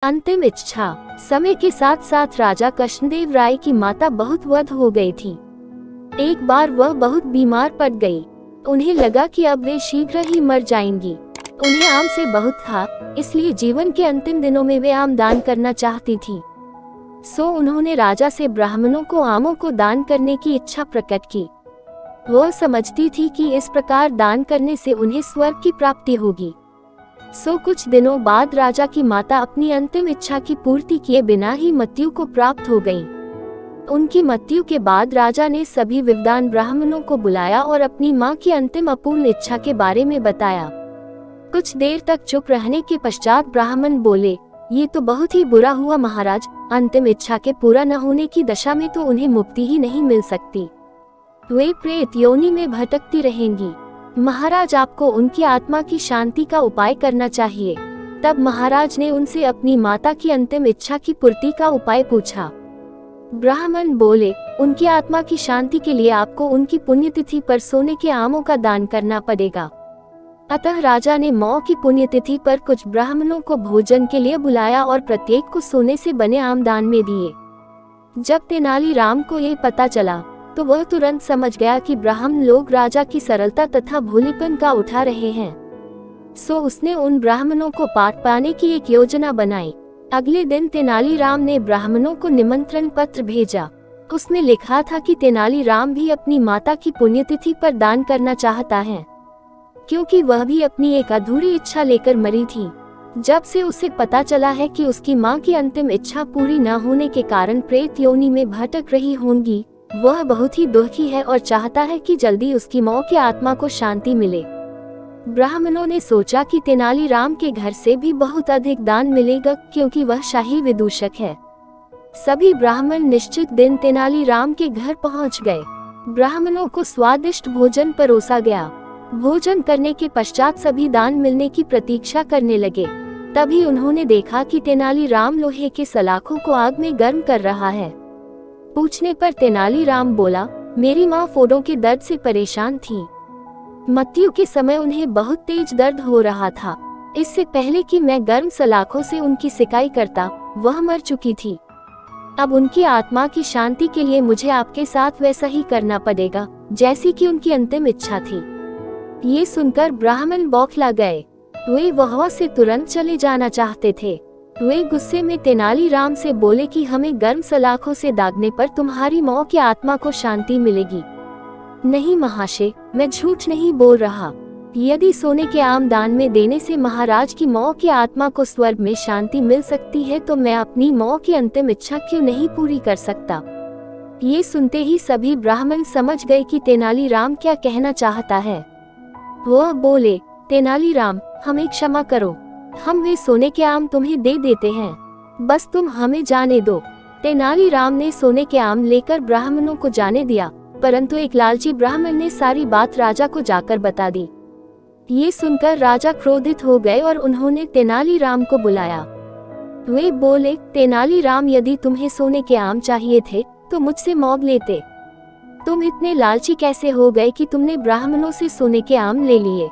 अंतिम इच्छा। समय के साथ साथ राजा कृष्णदेव राय की माता बहुत वृद्ध हो गई थी। एक बार वह बहुत बीमार पड़ गई। उन्हें लगा कि अब वे शीघ्र ही मर जाएंगी। उन्हें आम से बहुत था, इसलिए जीवन के अंतिम दिनों में वे आम दान करना चाहती थी। सो उन्होंने राजा से ब्राह्मणों को आमों को दान करने की इच्छा प्रकट की। वह समझती थी कि इस प्रकार दान करने से उन्हें स्वर्ग की प्राप्ति होगी। सो कुछ दिनों बाद राजा की माता अपनी अंतिम इच्छा की पूर्ति किए बिना ही मृत्यु को प्राप्त हो गईं। उनकी मृत्यु के बाद राजा ने सभी विद्वान ब्राह्मणों को बुलाया और अपनी मां की अंतिम अपूर्ण इच्छा के बारे में बताया। कुछ देर तक चुप रहने के पश्चात ब्राह्मण बोले, ये तो बहुत ही बुरा हुआ महाराज। अंतिम इच्छा के पूरा न होने की दशा में तो उन्हें मुक्ति ही नहीं मिल सकती। वे प्रेत योनि में भटकती रहेंगी। महाराज, आपको उनकी आत्मा की शांति का उपाय करना चाहिए। तब महाराज ने उनसे अपनी माता की अंतिम इच्छा की पूर्ति का उपाय पूछा। ब्राह्मण बोले, उनकी आत्मा की शांति के लिए आपको उनकी पुण्यतिथि पर सोने के आमों का दान करना पड़ेगा। अतः राजा ने मौ की पुण्यतिथि पर कुछ ब्राह्मणों को भोजन के लिए बुलाया और प्रत्येक को सोने से बने आम दान में दिए। जब तेनालीराम को यह पता चला तो वह तुरंत समझ गया कि ब्राह्मण लोग राजा की सरलता तथा भोलेपन का उठा रहे हैं। सो उसने उन ब्राह्मणों को पाठ पाने की एक योजना बनाई। अगले दिन तेनालीराम ने ब्राह्मणों को निमंत्रण पत्र भेजा। उसमें लिखा था कि तेनालीराम भी अपनी माता की पुण्यतिथि पर दान करना चाहता है, क्योंकि वह भी अपनी एक अधूरी इच्छा लेकर मरी थी। जब से उसे पता चला है कि उसकी मां की अंतिम इच्छा पूरी न होने के कारण प्रेत योनि में भटक रही होंगी, वह बहुत ही दुखी है और चाहता है कि जल्दी उसकी मौ की आत्मा को शांति मिले। ब्राह्मणों ने सोचा कि तेनालीराम के घर से भी बहुत अधिक दान मिलेगा, क्योंकि वह शाही विदूषक है। सभी ब्राह्मण निश्चित दिन तेनालीराम के घर पहुंच गए। ब्राह्मणों को स्वादिष्ट भोजन परोसा गया। भोजन करने के पश्चात सभी दान मिलने की प्रतीक्षा करने लगे। तभी उन्होंने देखा कि तेनालीराम लोहे के सलाखों को आग में गर्म कर रहा है। पूछने पर तेनालीराम बोला, मेरी माँ फोड़ों के दर्द से परेशान थी। मृत्यु के समय उन्हें बहुत तेज दर्द हो रहा था। इससे पहले कि मैं गर्म सलाखों से उनकी सिकाई करता, वह मर चुकी थी। अब उनकी आत्मा की शांति के लिए मुझे आपके साथ वैसा ही करना पड़ेगा जैसी कि उनकी अंतिम इच्छा थी। ये सुनकर ब्राह्मण बौखला गए। वे वहां से तुरंत चले जाना चाहते थे। वे गुस्से में तेनालीराम से बोले कि हमें गर्म सलाखों से दागने पर तुम्हारी मौ की आत्मा को शांति मिलेगी। नहीं महाशय, मैं झूठ नहीं बोल रहा। यदि सोने के आम दान में देने से महाराज की मौ की आत्मा को स्वर्ग में शांति मिल सकती है, तो मैं अपनी मौ की अंतिम इच्छा क्यों नहीं पूरी कर सकता। ये सुनते ही सभी ब्राह्मण समझ गए कि तेनालीराम क्या कहना चाहता है। वह बोले, तेनालीराम, हमें क्षमा करो, हम वे सोने के आम तुम्हें दे देते हैं, बस तुम हमें जाने दो। तेनालीराम ने सोने के आम लेकर ब्राह्मणों को जाने दिया, परंतु एक लालची ब्राह्मण ने सारी बात राजा को जाकर बता दी। ये सुनकर राजा क्रोधित हो गए और उन्होंने तेनालीराम को बुलाया। वे बोले, तेनालीराम, यदि तुम्हें सोने के आम चाहिए थे तो मुझसे मांग लेते। तुम इतने लालची कैसे हो गए कि तुमने ब्राह्मणों से सोने के आम ले लिए।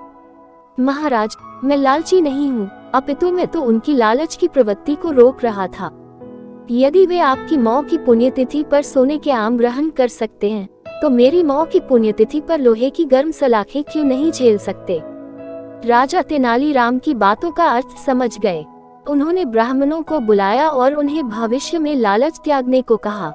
महाराज, मैं लालची नहीं हूँ, अपितु मैं तो उनकी लालच की प्रवृत्ति को रोक रहा था। यदि वे आपकी मौ की पुण्यतिथि पर सोने के आम ग्रहण कर सकते हैं, तो मेरी मौ की पुण्यतिथि पर लोहे की गर्म सलाखें क्यों नहीं झेल सकते। राजा तेनालीराम की बातों का अर्थ समझ गए। उन्होंने ब्राह्मणों को बुलाया और उन्हें भविष्य में लालच त्यागने को कहा।